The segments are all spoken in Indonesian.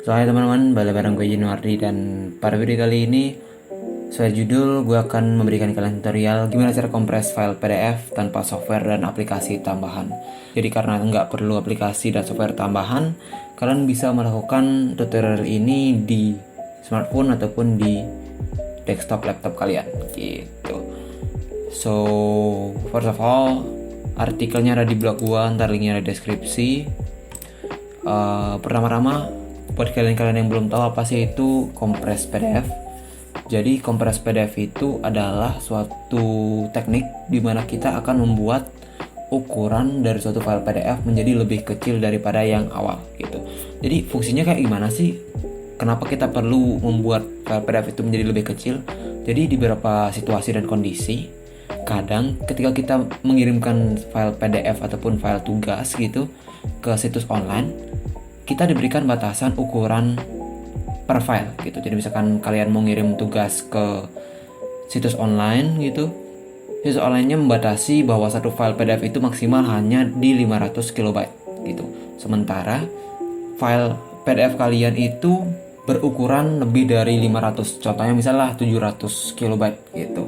So, hai teman-teman, balik bareng gue Januardi, dan pada video kali ini sesuai judul, gue akan memberikan kalian tutorial gimana cara kompres file PDF tanpa software dan aplikasi tambahan. Jadi karena nggak perlu aplikasi dan software tambahan, kalian bisa melakukan tutorial ini di smartphone ataupun di desktop laptop kalian gitu. So, first of all, artikelnya ada di blog gue, ntar linknya ada di deskripsi. Pertama-tama, buat kalian yang belum tahu apa sih itu kompres PDF. Jadi kompres PDF itu adalah suatu teknik di mana kita akan membuat ukuran dari suatu file PDF menjadi lebih kecil daripada yang awal gitu. Jadi fungsinya kayak gimana sih? Kenapa kita perlu membuat file PDF itu menjadi lebih kecil? Jadi di beberapa situasi dan kondisi, kadang ketika kita mengirimkan file PDF ataupun file tugas gitu ke situs online, kita diberikan batasan ukuran per file gitu. Jadi misalkan kalian mau ngirim tugas ke situs online gitu, situs online-nya membatasi bahwa satu file PDF itu maksimal hanya di 500 KB gitu. Sementara file PDF kalian itu berukuran lebih dari 500, contohnya misalnya 700 KB gitu.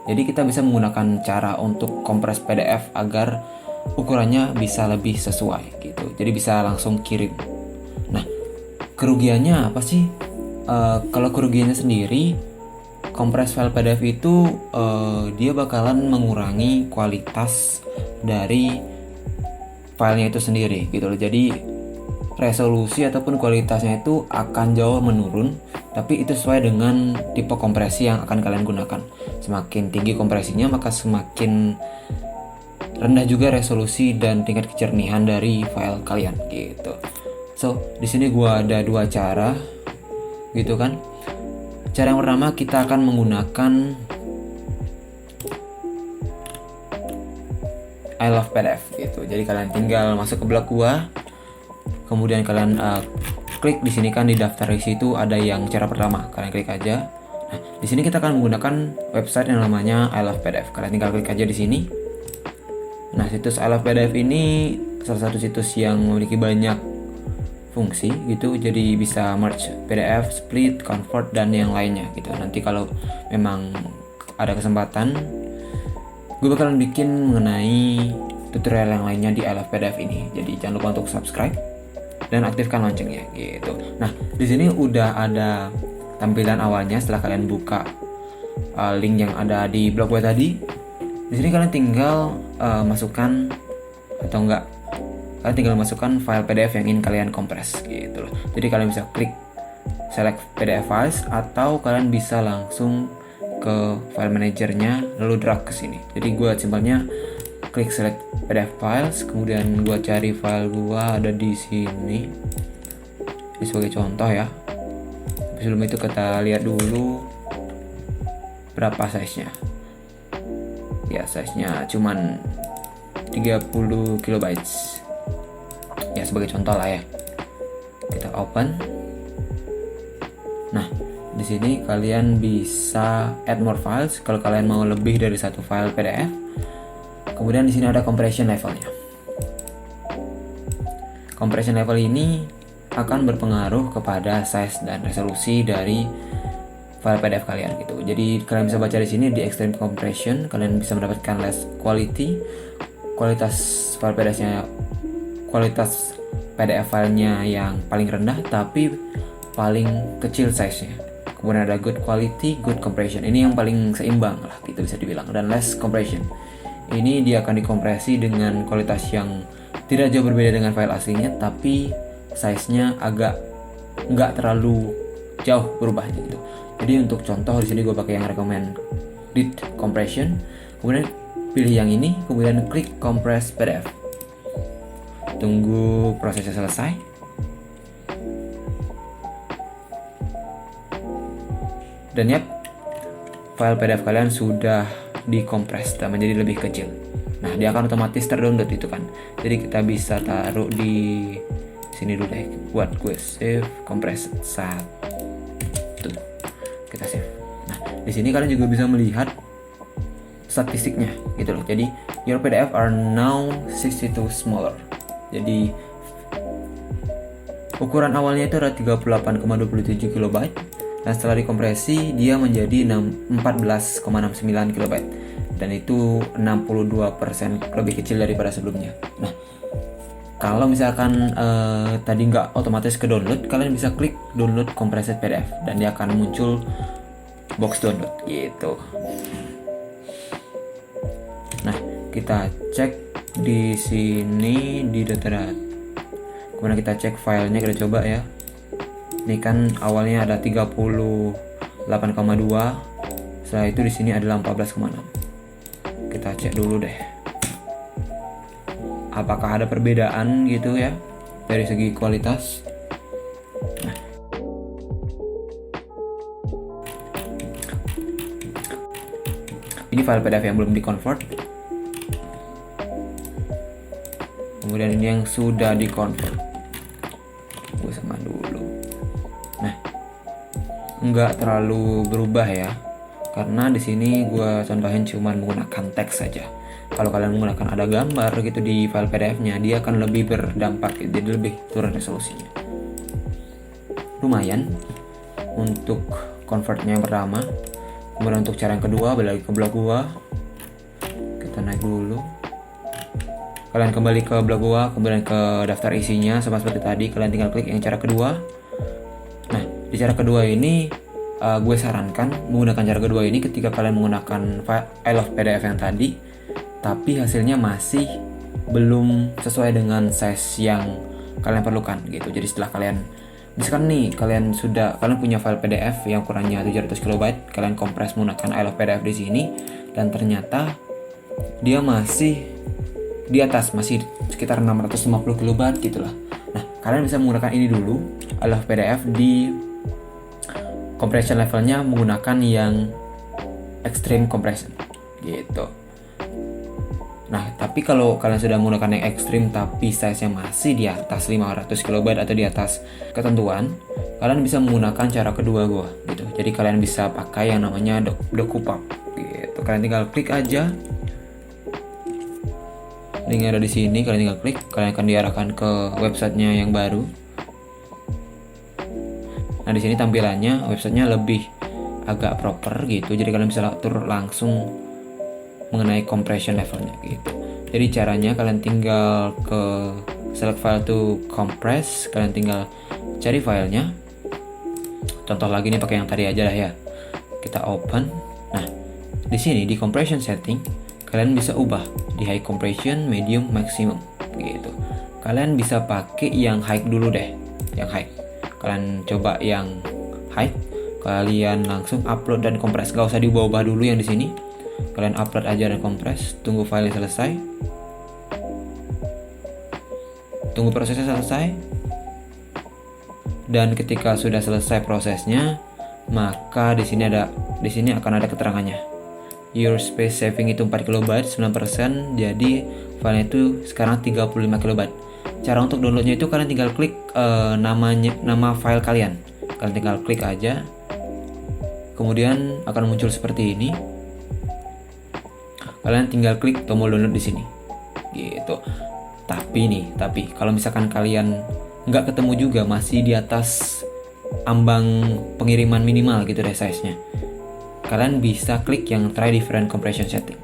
Jadi kita bisa menggunakan cara untuk kompres PDF agar ukurannya bisa lebih sesuai gitu. Jadi bisa langsung kirim. Nah, kerugiannya apa sih? Kalau kerugiannya sendiri, kompres file PDF itu dia bakalan mengurangi kualitas dari filenya itu sendiri gitu loh. Jadi resolusi ataupun kualitasnya itu akan jauh menurun, tapi itu sesuai dengan tipe kompresi yang akan kalian gunakan. Semakin tinggi kompresinya, maka semakin rendah juga resolusi dan tingkat kejernihan dari file kalian gitu. So, di sini gua ada dua cara gitu kan. Cara yang pertama, kita akan menggunakan I Love PDF gitu. Jadi kalian tinggal masuk ke blog gua, kemudian kalian klik di sini kan di daftar isi itu ada yang cara pertama, kalian klik aja. Nah, di sini kita akan menggunakan website yang namanya I Love PDF. Kalian tinggal klik aja di sini. Nah, situs I Love PDF ini salah satu situs yang memiliki banyak fungsi gitu. Jadi bisa merge PDF, split, convert, dan yang lainnya gitu. Nanti kalau memang ada kesempatan, gue bakalan bikin mengenai tutorial yang lainnya di I Love PDF ini. Jadi jangan lupa untuk subscribe dan aktifkan loncengnya gitu. Nah, di sini udah ada tampilan awalnya setelah kalian buka link yang ada di blog gue tadi. Di sini kalian tinggal masukkan kalian tinggal masukkan file PDF yang ingin kalian kompres gitu loh. Jadi kalian bisa klik select PDF files atau kalian bisa langsung ke file manajernya lalu drag ke sini. Jadi gue simpelnya klik select PDF files, kemudian gue cari file gue ada di sini. Ini sebagai contoh ya. Sebelum itu kita lihat dulu berapa size-nya. Ya, size-nya cuman 30 KB. Ya, sebagai contoh lah ya. Kita open. Nah, di sini kalian bisa add more files kalau kalian mau lebih dari satu file PDF. Kemudian di sini ada compression levelnya. Compression level ini akan berpengaruh kepada size dan resolusi dari file PDF kalian gitu. Jadi kalian bisa baca di sini di extreme compression, kalian bisa mendapatkan less quality, kualitas file PDF-nya, kualitas PDF filenya yang paling rendah tapi paling kecil size-nya. Kemudian ada good quality, good compression. Ini yang paling seimbang lah gitu bisa dibilang. Dan less compression. Ini dia akan dikompresi dengan kualitas yang tidak jauh berbeda dengan file aslinya, tapi size-nya agak nggak terlalu jauh berubahnya gitu. Jadi untuk contoh di sini gue pakai yang recommended compression, kemudian pilih yang ini, kemudian klik compress PDF. Tunggu prosesnya selesai. Dan yap, file PDF kalian sudah dikompres dan menjadi lebih kecil. Nah, dia akan otomatis terdownload itu kan. Jadi kita bisa taruh di sini dulu deh, buat gue save compress 1. Kita save. Nah, di sini kalian juga bisa melihat statistiknya gitu loh. Jadi your PDF are now 62 smaller. Jadi Ukuran awalnya itu ada 38,27 KB dan setelah dikompresi dia menjadi 14,69 KB dan itu 62% lebih kecil daripada sebelumnya. Nah, kalau misalkan tadi nggak otomatis ke download, kalian bisa klik download compressed PDF dan dia akan muncul box download gitu. Nah, kita cek di sini di data. Kemudian kita cek filenya, kita coba ya. Ini kan awalnya ada 38,2. Setelah itu di sini adalah 14,6. Kita cek dulu deh. Apakah ada perbedaan gitu ya dari segi kualitas? Nah. Ini file PDF yang belum di-convert. Kemudian ini yang sudah di-convert. Gue sama dulu. Nah, nggak terlalu berubah ya, karena di sini gue contohin cuma menggunakan teks saja. Kalau kalian menggunakan ada gambar gitu di file PDF-nya, dia akan lebih berdampak, jadi lebih turun resolusinya. Lumayan untuk convertnya yang pertama. Kemudian untuk cara yang kedua, balik ke blog gua. Kita naik dulu. Kalian kembali ke blog gua, kemudian ke daftar isinya sama seperti tadi. Kalian tinggal klik yang cara kedua. Nah, di cara kedua ini gue sarankan menggunakan cara kedua ini ketika kalian menggunakan file I love PDF yang tadi, tapi hasilnya masih belum sesuai dengan size yang kalian perlukan gitu. Jadi setelah kalian misalkan nih kalian punya file PDF yang ukurannya 700 KB, kalian kompres menggunakan I love PDF di sini dan ternyata dia masih di atas, masih sekitar 650 KB gitulah. Nah, kalian bisa menggunakan ini dulu, I love PDF di compression levelnya menggunakan yang extreme compression gitu. Nah, tapi kalau kalian sudah menggunakan yang ekstrim tapi size-nya masih di atas 500 KB atau di atas ketentuan, kalian bisa menggunakan cara kedua gua gitu. Jadi kalian bisa pakai yang namanya DocuPub gitu. Kalian tinggal klik aja. Linknya ada di sini, kalian tinggal klik, kalian akan diarahkan ke websitenya yang baru. Nah, di sini tampilannya websitenya lebih agak proper gitu. Jadi kalian bisa atur langsung mengenai compression levelnya gitu. Jadi caranya kalian tinggal ke select file to compress, kalian tinggal cari filenya. Contoh lagi nih pakai yang tadi aja lah ya. Kita open. Nah, di sini di compression setting kalian bisa ubah di high compression, medium, maximum gitu. Kalian bisa pakai yang high dulu deh, yang high. Kalian coba yang high, kalian langsung upload dan kompres. Gak usah diubah-ubah dulu yang di sini. Kalian upload aja dan kompres, tunggu filenya selesai. Tunggu prosesnya selesai. Dan ketika sudah selesai prosesnya, maka di sini akan ada keterangannya. Your space saving itu 4 KB, 9%, jadi filenya itu sekarang 35 KB. Cara untuk downloadnya itu kalian tinggal klik nama file kalian. Kalian tinggal klik aja. Kemudian akan muncul seperti ini. Kalian tinggal klik tombol download di sini. Gitu. Tapi kalau misalkan kalian nggak ketemu juga, masih di atas ambang pengiriman minimal gitu deh size-nya, kalian bisa klik yang try different compression setting.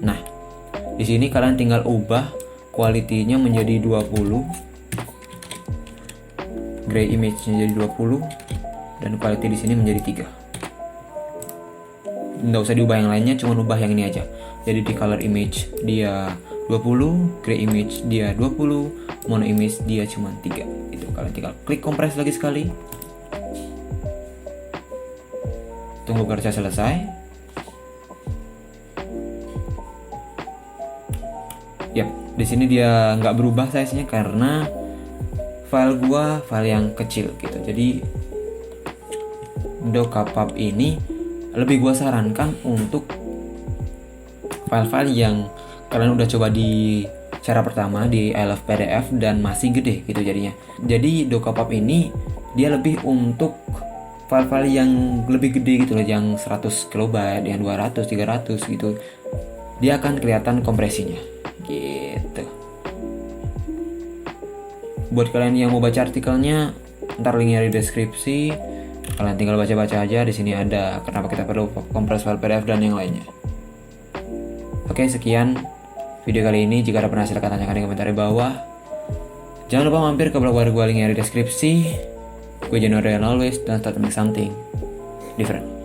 Nah, di sini kalian tinggal ubah quality-nya menjadi 20, gray image-nya jadi 20, dan quality di sini menjadi 3. Nggak usah diubah yang lainnya, cuma ubah yang ini aja. Jadi di color image dia 20, gray image dia 20, mono image dia cuma 3. Itu kalian tinggal klik kompres lagi sekali. Tunggu proses selesai. Yap, di sini dia nggak berubah size-nya karena file gua file yang kecil gitu. Jadi DocuPub ini lebih gua sarankan untuk file-file yang kalian udah coba di cara pertama di I love PDF dan masih gede gitu jadinya. Jadi DocuPub ini dia lebih untuk file-file yang lebih gede gitu loh, yang 100 KB, yang 200, 300 gitu. Dia akan kelihatan kompresinya gitu. Buat kalian yang mau baca artikelnya, ntar linknya di deskripsi. Kalian tinggal baca-baca aja. Di sini ada kenapa kita perlu kompres file PDF dan yang lainnya. Oke, sekian video kali ini. Jika ada penasaran, silahkan tanyakan di komentar di bawah. Jangan lupa mampir ke blog baru gue, linknya di deskripsi. Gue January and always, don't start to make something different.